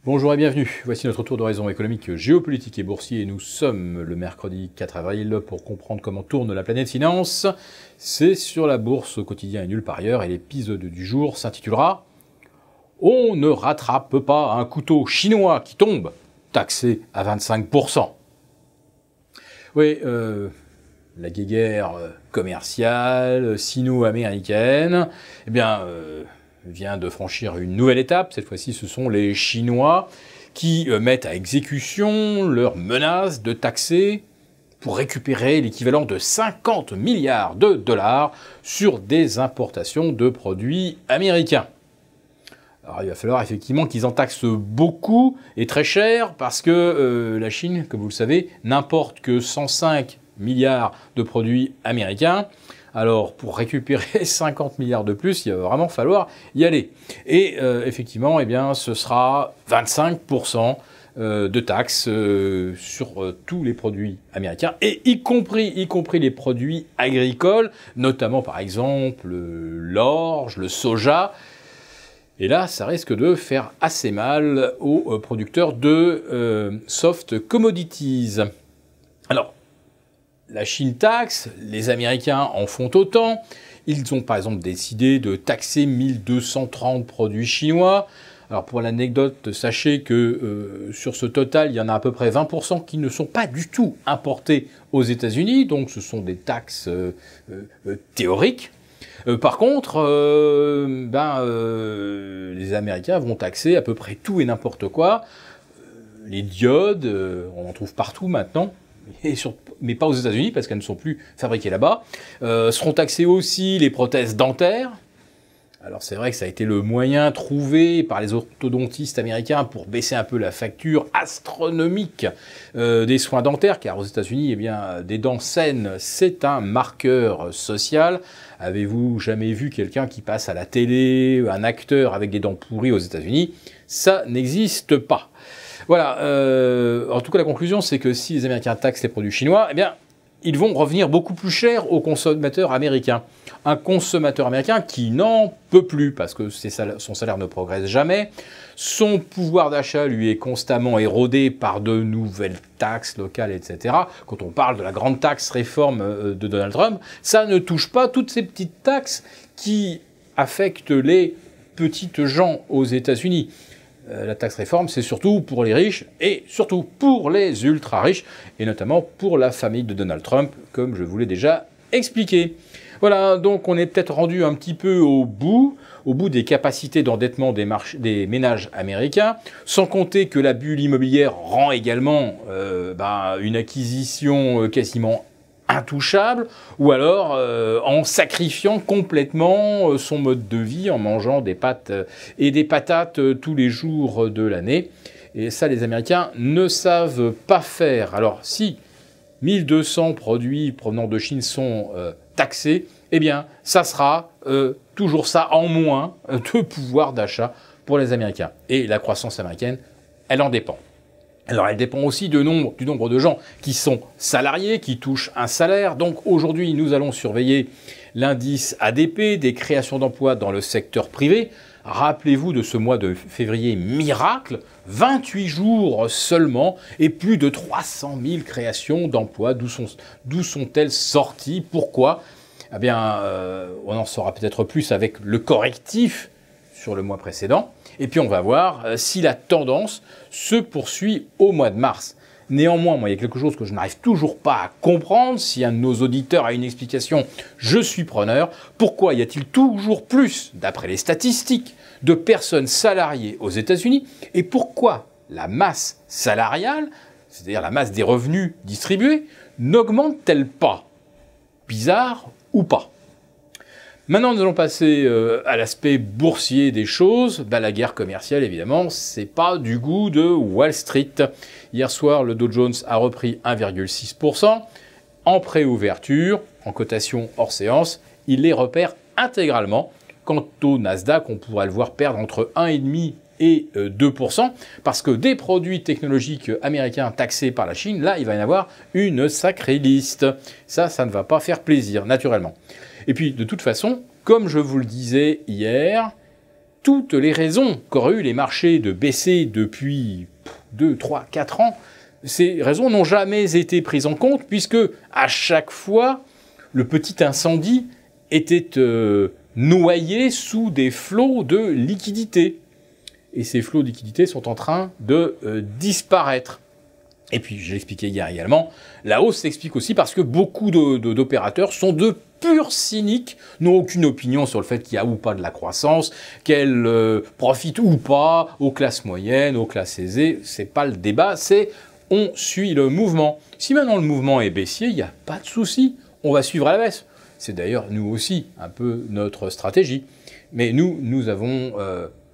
Bonjour et bienvenue. Voici notre tour d'horizon économique, géopolitique et boursier. Nous sommes le mercredi 4 avril pour comprendre comment tourne la planète finance. C'est sur la bourse au quotidien et nulle part ailleurs. Et l'épisode du jour s'intitulera « On ne rattrape pas un couteau chinois qui tombe, taxé à 25%. » Oui, la guéguerre commerciale sino-américaine, vient de franchir une nouvelle étape. Cette fois-ci, ce sont les Chinois qui mettent à exécution leur menace de taxer pour récupérer l'équivalent de 50 milliards de dollars sur des importations de produits américains. Alors, il va falloir effectivement qu'ils en taxent beaucoup et très cher parce que la Chine, comme vous le savez, n'importe que 105 milliards de produits américains. Alors, pour récupérer 50 milliards de plus, il va vraiment falloir y aller. Et effectivement, ce sera 25% de taxes sur tous les produits américains, et y compris les produits agricoles, notamment par exemple l'orge, le soja. Et là, ça risque de faire assez mal aux producteurs de soft commodities. Alors, la Chine taxe, les Américains en font autant. Ils ont par exemple décidé de taxer 1230 produits chinois. Alors pour l'anecdote, sachez que sur ce total, il y en a à peu près 20% qui ne sont pas du tout importés aux États-Unis. Donc ce sont des taxes théoriques. Par contre, les Américains vont taxer à peu près tout et n'importe quoi. Les diodes, on en trouve partout maintenant. Mais pas aux États-Unis parce qu'elles ne sont plus fabriquées là-bas. Seront taxées aussi les prothèses dentaires. Alors c'est vrai que ça a été le moyen trouvé par les orthodontistes américains pour baisser un peu la facture astronomique des soins dentaires, car aux États-Unis, des dents saines, c'est un marqueur social. Avez-vous jamais vu quelqu'un qui passe à la télé, un acteur avec des dents pourries aux États-Unis? Ça n'existe pas. Voilà, en tout cas la conclusion c'est que si les Américains taxent les produits chinois, ils vont revenir beaucoup plus cher aux consommateurs américains. Un consommateur américain qui n'en peut plus parce que son salaire ne progresse jamais, son pouvoir d'achat lui est constamment érodé par de nouvelles taxes locales, etc. Quand on parle de la grande taxe réforme de Donald Trump, ça ne touche pas toutes ces petites taxes qui affectent les petites gens aux États-Unis. La taxe réforme, c'est surtout pour les riches et surtout pour les ultra-riches, et notamment pour la famille de Donald Trump, comme je vous l'ai déjà expliqué. Voilà, donc on est peut-être rendu un petit peu au bout des capacités d'endettement des ménages américains, sans compter que la bulle immobilière rend également une acquisition quasiment intouchable, ou alors en sacrifiant complètement son mode de vie, en mangeant des pâtes et des patates tous les jours de l'année. Et ça, les Américains ne savent pas faire. Alors, si 1200 produits provenant de Chine sont taxés, ça sera toujours ça en moins de pouvoir d'achat pour les Américains. Et la croissance américaine, elle en dépend. Alors, elle dépend aussi du nombre de gens qui sont salariés, qui touchent un salaire. Donc, aujourd'hui, nous allons surveiller l'indice ADP des créations d'emplois dans le secteur privé. Rappelez-vous de ce mois de février miracle, 28 jours seulement et plus de 300 000 créations d'emplois. D'où sont-elles sorties? Pourquoi? On en saura peut-être plus avec le correctif sur le mois précédent. Et puis on va voir si la tendance se poursuit au mois de mars. Néanmoins, il y a quelque chose que je n'arrive toujours pas à comprendre. Si un de nos auditeurs a une explication, je suis preneur. Pourquoi y a-t-il toujours plus, d'après les statistiques, de personnes salariées aux États-Unis? Et pourquoi la masse salariale, c'est-à-dire la masse des revenus distribués, n'augmente-t-elle pas? Bizarre ou pas? Maintenant, nous allons passer à l'aspect boursier des choses. La guerre commerciale, évidemment, c'est pas du goût de Wall Street. Hier soir, le Dow Jones a repris 1,6%. En préouverture, en cotation hors séance, il les repère intégralement. Quant au Nasdaq, on pourrait le voir perdre entre 1,5% et 2%, parce que des produits technologiques américains taxés par la Chine, là, il va y en avoir une sacrée liste. Ça ne va pas faire plaisir, naturellement. Et puis, de toute façon, comme je vous le disais hier, toutes les raisons qu'auraient eu les marchés de baisser depuis 2, 3, 4 ans, ces raisons n'ont jamais été prises en compte, puisque à chaque fois, le petit incendie était noyé sous des flots de liquidités. Et ces flots de liquidités sont en train de disparaître. Et puis, je l'expliquais hier également, la hausse s'explique aussi parce que beaucoup d'opérateurs sont de purs cyniques, n'ont aucune opinion sur le fait qu'il y a ou pas de la croissance, qu'elle profite ou pas aux classes moyennes, aux classes aisées. C'est pas le débat, c'est on suit le mouvement. Si maintenant le mouvement est baissier, il n'y a pas de souci, on va suivre à la baisse. C'est d'ailleurs, nous aussi, un peu notre stratégie. Mais nous avons,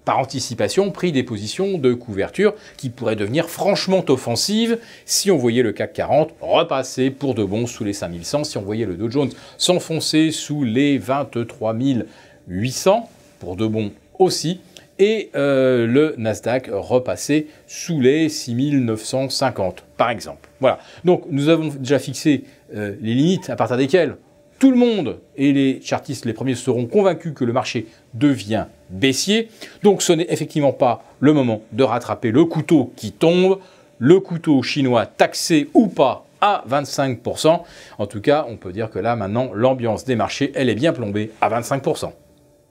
par anticipation, pris des positions de couverture qui pourraient devenir franchement offensives si on voyait le CAC 40 repasser pour de bon sous les 5100, si on voyait le Dow Jones s'enfoncer sous les 23 800, pour de bon aussi, et le Nasdaq repasser sous les 6950, par exemple. Voilà. Donc, nous avons déjà fixé les limites à partir desquelles tout le monde et les chartistes, les premiers, seront convaincus que le marché devient baissier. Donc ce n'est effectivement pas le moment de rattraper le couteau qui tombe, le couteau chinois taxé ou pas à 25%. En tout cas, on peut dire que là, maintenant, l'ambiance des marchés, elle est bien plombée à 25%.